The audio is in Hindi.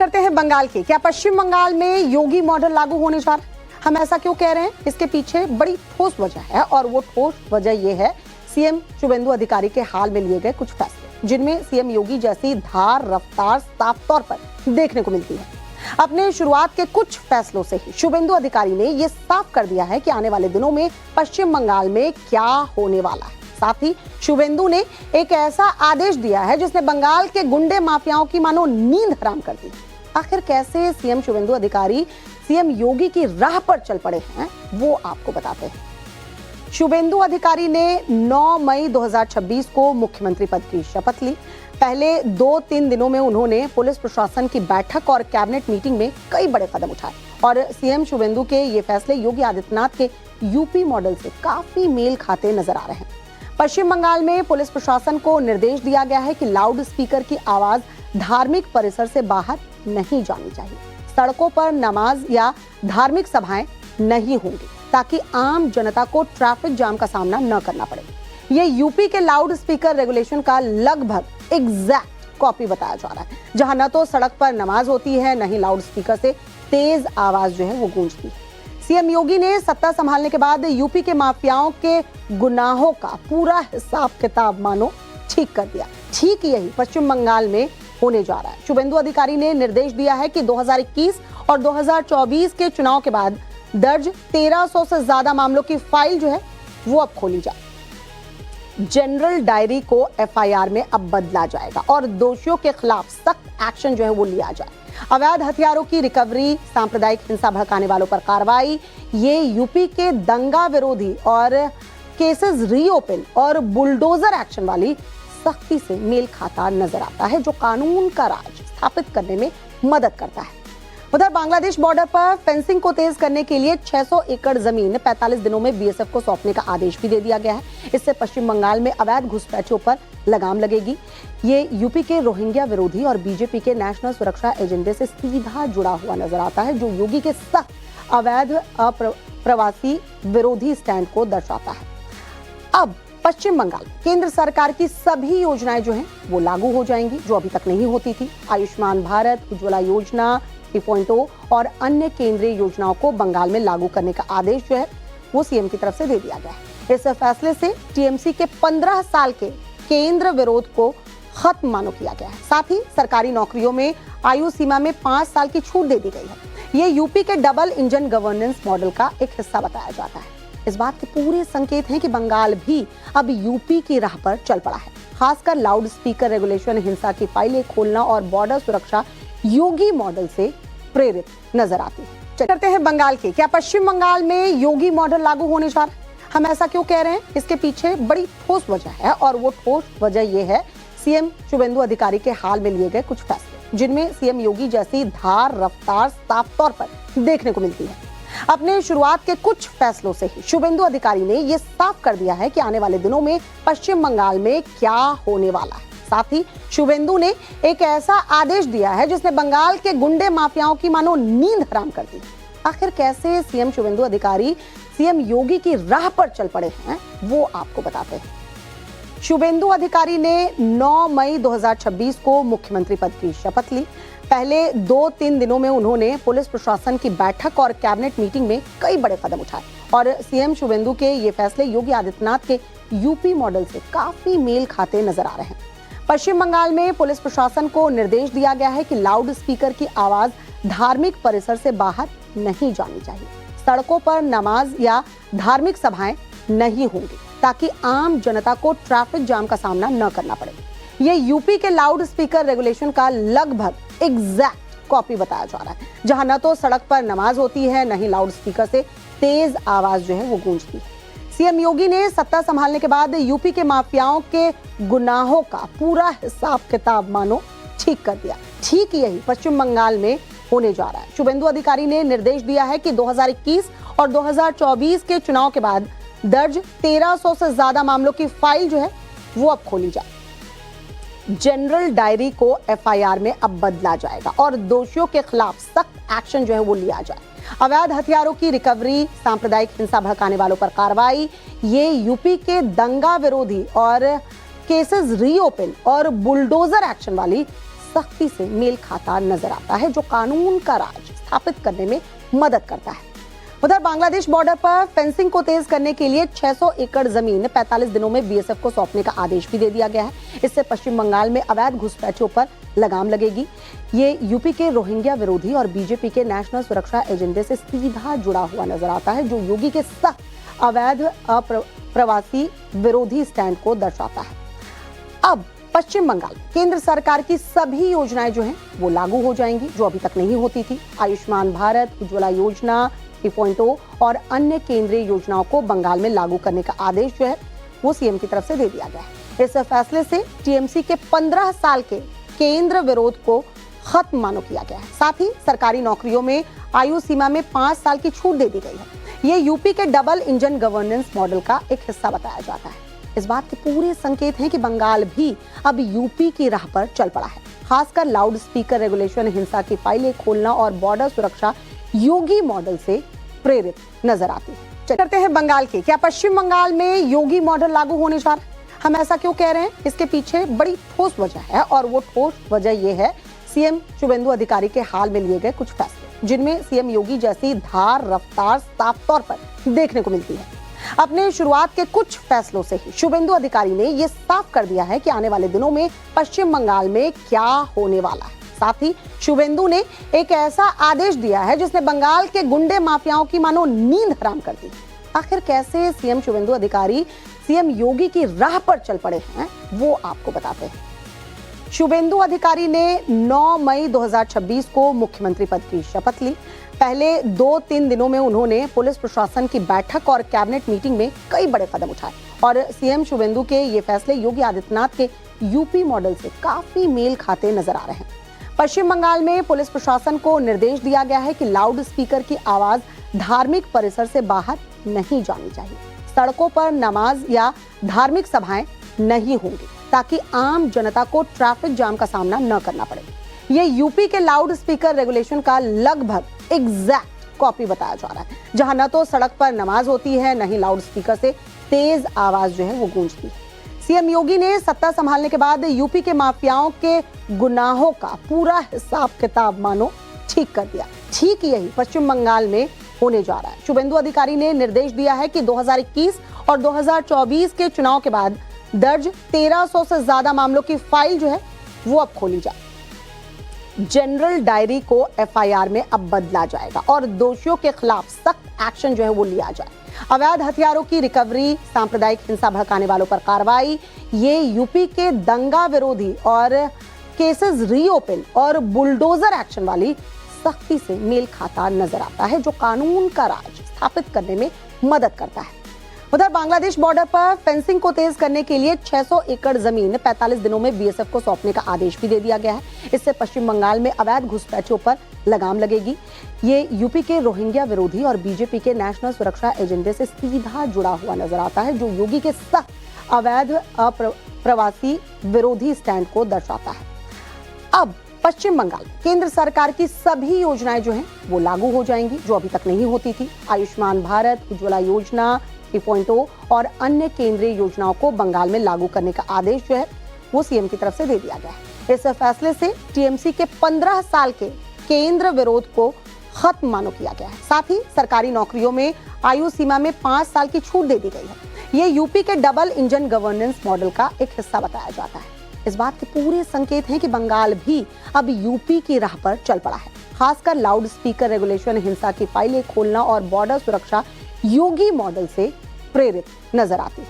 करते हैं बंगाल की। क्या पश्चिम बंगाल में योगी मॉडल लागू होने जा रहा है? हम ऐसा क्यों कह रहे हैं? इसके पीछे बड़ी ठोस वजह है और वो ठोस वजह ये है सीएम शुभेंदु अधिकारी के हाल में लिए गए कुछ फैसले, जिनमें सीएम योगी जैसी धार रफ्तार साफ तौर पर देखने को मिलती है। अपने शुरुआत के कुछ फैसलों से ही शुभेंदु अधिकारी ने यह साफ कर दिया है कि आने वाले दिनों में पश्चिम बंगाल में क्या होने वाला है। साथ ही शुभेंदु ने एक ऐसा आदेश दिया है जिसने बंगाल के गुंडे माफियाओं की मानो नींद हराम कर दी। आखिर कैसे सीएम शुभेंदु अधिकारी सीएम योगी की राह पर चल पड़े हैं, वो आपको बताते हैं। शुभेंदु अधिकारी ने 9 मई 2026 को मुख्यमंत्री पद की शपथ ली। पहले 2-3 दिनों में उन्होंने पुलिस प्रशासन की बैठक और कैबिनेट मीटिंग में कई बड़े कदम उठाए और सीएम शुभेंदु के ये फैसले योगी आदित्यनाथ के यूपी मॉडल से काफी मेल खाते नजर आ रहे हैं। पश्चिम बंगाल में पुलिस प्रशासन को निर्देश दिया गया है कि लाउड स्पीकर की आवाज धार्मिक परिसर से बाहर नहीं जानी चाहिए। सड़कों पर नमाज या धार्मिक सभाएं नहीं होंगी ताकि आम जनता को ट्रैफिक जाम का सामना न करना पड़े। ये यूपी के लाउड स्पीकर रेगुलेशन का लगभग एग्जैक्ट कॉपी बताया जा रहा है, जहां न तो सड़क पर नमाज होती है, न ही लाउड स्पीकर से तेज आवाज जो है वो गूंजती है। सीएम योगी ने सत्ता संभालने के बाद यूपी के माफियाओं के गुनाहों का पूरा हिसाब किताब मानो ठीक कर दिया। ठीक यही पश्चिम बंगाल में होने जा रहा है। शुभेंदु अधिकारी ने निर्देश दिया है कि 2021 और 2024 के चुनाव के बाद दर्ज 1300 से ज्यादा मामलों की फाइल जो है वो अब खोली जाए। जनरल डायरी को एफआईआर में अब बदला जाएगा और दोषियों के खिलाफ सख्त एक्शन जो है वो लिया जाए। अवैध हथियारों की रिकवरी, सांप्रदायिक हिंसा भड़काने वालों पर कार्रवाई, ये यूपी के दंगा विरोधी और केसेस रीओपन और बुलडोजर एक्शन वाली सख्ती से मेल खाता नजर आता है, जो कानून का राज स्थापित करने में मदद करता है। उधर बांग्लादेश बॉर्डर पर फेंसिंग को तेज करने के लिए 600 एकड़ जमीन 45 दिनों में बीएसएफ को सौंपने का आदेश भी दे दिया गया है। इससे पश्चिम बंगाल में अवैध घुसपैठियों पर लगाम लगेगी। ये यूपी के रोहिंग्या विरोधी और बीजेपी के नेशनल सुरक्षा एजेंडे से सीधा जुड़ा हुआ नजर आता है, जो योगी के सख्त अवैध प्रवासी विरोधी स्टैंड को दर्शाता है। अब पश्चिम बंगाल केंद्र सरकार की सभी योजनाएं जो हैं वो लागू हो जाएंगी, जो अभी तक नहीं होती थी। आयुष्मान भारत, उज्ज्वला योजना 3.0 और अन्य केंद्रीय योजनाओं को बंगाल में लागू करने का आदेश जो है वो सीएम की तरफ से दे दिया गया है। इस फैसले से टीएमसी के 15 साल के केंद्र विरोध को खत्म मानो किया गया है। साथ ही सरकारी नौकरियों में आयु सीमा में 5 साल की छूट दे दी गई है। ये यूपी के डबल इंजन गवर्नेंस मॉडल का एक हिस्सा बताया जाता है। इस बात के पूरे संकेत हैं कि बंगाल भी अब यूपी की राह पर चल पड़ा है। खासकर लाउड स्पीकर रेगुलेशन, हिंसा की फाइलें खोलना और बॉर्डर सुरक्षा योगी मॉडल से प्रेरित नजर आती है। करते हैं बंगाल की। क्या पश्चिम बंगाल में योगी मॉडल लागू होने जा रहा है? हम ऐसा क्यों कह रहे हैं? इसके पीछे बड़ी ठोस वजह है और वो ठोस वजह ये है सीएम शुभेंदु अधिकारी के हाल में लिए गए कुछ फैसले, जिनमें सीएम योगी जैसी धार रफ्तार साफ तौर पर देखने को मिलती है। अपने शुरुआत के कुछ फैसलों से ही शुभेंदु अधिकारी ने यह साफ कर दिया है कि आने वाले दिनों में पश्चिम बंगाल में क्या होने वाला है। साथ ही शुभेंदु ने एक ऐसा आदेश दिया है जिसने बंगाल के गुंडे माफियाओं की मानो नींद हराम कर दी। आखिर कैसे सीएम शुभेंदु अधिकारी सीएम योगी की राह पर चल पड़े हैं, वो आपको बताते हैं। शुभेंदु अधिकारी ने 9 मई 2026 को मुख्यमंत्री पद की शपथ ली। पहले 2-3 दिनों में उन्होंने पुलिस प्रशासन की बैठक और कैबिनेट मीटिंग में कई बड़े कदम उठाए और सीएम शुभेंदु के ये फैसले योगी आदित्यनाथ के यूपी मॉडल से काफी मेल खाते नजर आ रहे हैं। पश्चिम बंगाल में पुलिस प्रशासन को निर्देश दिया गया है कि लाउड स्पीकर की आवाज धार्मिक परिसर से बाहर नहीं जानी चाहिए। सड़कों पर नमाज या धार्मिक सभाएं नहीं होंगी ताकि आम जनता को ट्रैफिक जाम का सामना न करना पड़े। ये यूपी के लाउड स्पीकर रेगुलेशन का लगभग एग्जैक्ट कॉपी बताया जा रहा है, जहां न तो सड़क पर नमाज होती है, न ही लाउड स्पीकर से तेज आवाज जो है वो गूंजती है। सीएम योगी ने सत्ता संभालने के बाद यूपी के माफियाओं के गुनाहों का पूरा हिसाब किताब मानो ठीक कर दिया। ठीक यही पश्चिम बंगाल में होने जा रहा है। शुभेंदु अधिकारी ने निर्देश दिया है कि 2021 और 2024 के चुनाव के बाद दर्ज 1300 से ज्यादा मामलों की फाइल जो है वो अब खोली जाए। जनरल डायरी को एफआईआर में अब बदला जाएगा और दोषियों के खिलाफ सख्त एक्शन जो है वो लिया जाए। अवैध हथियारों की रिकवरी, सांप्रदायिक हिंसा भड़काने वालों पर कार्रवाई, ये यूपी के दंगा विरोधी और केसेस रीओपन और बुलडोजर एक्शन वाली सख्ती से मेल खाता नजर आता है, जो कानून का राज स्थापित करने में मदद करता है। उधर बांग्लादेश बॉर्डर पर फेंसिंग को तेज करने के लिए 600 एकड़ जमीन 45 दिनों में बीएसएफ को सौंपने का आदेश भी दे दिया गया है। इससे पश्चिम बंगाल में अवैध घुसपैठियों पर लगाम लगेगी। ये यूपी के रोहिंग्या विरोधी और बीजेपी के नेशनल सुरक्षा एजेंडे से सीधा जुड़ा हुआ नजर आता है, जो योगी के सख्त अवैध प्रवासी विरोधी स्टैंड को दर्शाता है। अब पश्चिम बंगाल केंद्र सरकार की सभी योजनाएं जो हैं वो लागू हो जाएंगी, जो अभी तक नहीं होती थी। आयुष्मान भारत, उज्ज्वला योजना 3.0 और अन्य केंद्रीय योजनाओं को बंगाल में लागू करने का आदेश जो है वो सीएम की तरफ से दे दिया गया है। इस फैसले से टीएमसी के 15 साल के केंद्र विरोध को खत्म मानो किया गया है। साथ ही सरकारी नौकरियों में आयु सीमा में 5 साल की छूट दे दी गई है। ये यूपी के डबल इंजन गवर्नेंस मॉडल का एक हिस्सा बताया जाता है। इस बात के पूरे संकेत हैं कि बंगाल भी अब यूपी की राह पर चल पड़ा है। खासकर लाउड स्पीकर रेगुलेशन, हिंसा की फाइलें खोलना और बॉर्डर सुरक्षा योगी मॉडल से प्रेरित नजर आती है। करते हैं बंगाल की। क्या पश्चिम बंगाल में योगी मॉडल लागू होने जा रहा है? हम ऐसा क्यों कह रहे हैं? इसके पीछे बड़ी ठोस वजह है, और वो ठोस वजह ये है सीएम शुभेंदु अधिकारी के हाल में लिए गए कुछ फैसले, जिनमें सीएम योगी जैसी धार रफ्तार साफ तौर पर देखने को मिलती है। अपने शुरुआत के कुछ फैसलों से ही शुभेंदु अधिकारी ने यह साफ कर दिया है कि आने वाले दिनों में पश्चिम बंगाल में क्या होने वाला है। साथ ही शुभेंदु ने एक ऐसा आदेश दिया है जिसने बंगाल के गुंडे माफियाओं की मानो नींद हराम कर दी। आखिर कैसे सीएम शुभेंदु अधिकारी सीएम योगी की राह पर चल पड़े हैं, वो आपको बताते हैं। शुभेंदु अधिकारी ने 9 मई 2026 को मुख्यमंत्री पद की शपथ ली। पहले 2-3 दिनों में उन्होंने पुलिस प्रशासन की बैठक और कैबिनेट मीटिंग में कई बड़े कदम उठाए, और सीएम शुभेंदु के ये फैसले योगी आदित्यनाथ के यूपी मॉडल से काफी मेल खाते नजर आ रहे हैं। पश्चिम बंगाल में पुलिस प्रशासन को निर्देश दिया गया है कि लाउड स्पीकर की आवाज धार्मिक परिसर से बाहर नहीं जानी चाहिए। सड़कों पर नमाज या धार्मिक सभाएं नहीं होंगी, ताकि आम जनता को ट्रैफिक जाम का सामना न करना पड़े। ये यूपी के लाउड स्पीकर रेगुलेशन का लगभग एग्जैक्ट कॉपी बताया जा रहा है, जहां न तो सड़क पर नमाज होती है, न ही लाउड स्पीकर से तेज आवाज जो है वो गूंजती है। सीएम योगी ने सत्ता संभालने के बाद यूपी के माफियाओं के गुनाहों का पूरा हिसाब किताब मानो ठीक कर दिया। ठीक यही पश्चिम बंगाल में होने जा रहा है। शुभेंदु अधिकारी ने निर्देश दिया है कि 2021 और 2024 के चुनाव के बाद दर्ज 1300 से ज्यादा मामलों की फाइल जो है वो अब खोली जाए। जनरल डायरी को एफआईआर में अब बदला जाएगा और दोषियों के खिलाफ सख्त एक्शन जो है वो लिया जाए। अवैध हथियारों की रिकवरी, सांप्रदायिक हिंसा भड़काने वालों पर कार्रवाई, ये यूपी के दंगा विरोधी और केसेस रीओपन और बुलडोजर एक्शन वाली सख्ती से मेल खाता नजर आता है, जो कानून का राज स्थापित करने में मदद करता है। उधर बांग्लादेश बॉर्डर पर फेंसिंग को तेज करने के लिए 600 एकड़ जमीन 45 दिनों में बीएसएफ को सौंपने का आदेश भी दे दिया गया है। इससे पश्चिम बंगाल में अवैध घुसपैठियों पर लगाम लगेगी। ये यूपी के रोहिंग्या विरोधी और बीजेपी के नेशनल सुरक्षा एजेंडे से सीधा जुड़ा हुआ नजर आता है, जो योगी के सख्त अवैध प्रवासी विरोधी स्टैंड को दर्शाता है। अब पश्चिम बंगाल केंद्र सरकार की सभी योजनाएं जो हैं वो लागू हो जाएंगी, जो अभी तक नहीं होती थी। आयुष्मान भारत, उज्ज्वला योजना 3.0 और अन्य केंद्रीय योजनाओं को बंगाल में लागू करने का आदेश जो है वो सीएम की तरफ से दे दिया गया है। इस फैसले से टीएमसी के 15 साल के केंद्र विरोध को खत्म मानो किया गया है। साथ ही सरकारी नौकरियों में आयु सीमा में 5 साल की छूट दे दी गई है। ये यूपी के डबल इंजन गवर्नेंस मॉडल का एक हिस्सा बताया जाता है। इस बात के पूरे संकेत हैं कि बंगाल भी अब यूपी की राह पर चल पड़ा है। खासकर लाउड स्पीकर रेगुलेशन, हिंसा की फाइलें खोलना और बॉर्डर सुरक्षा योगी मॉडल से प्रेरित नजर आती है।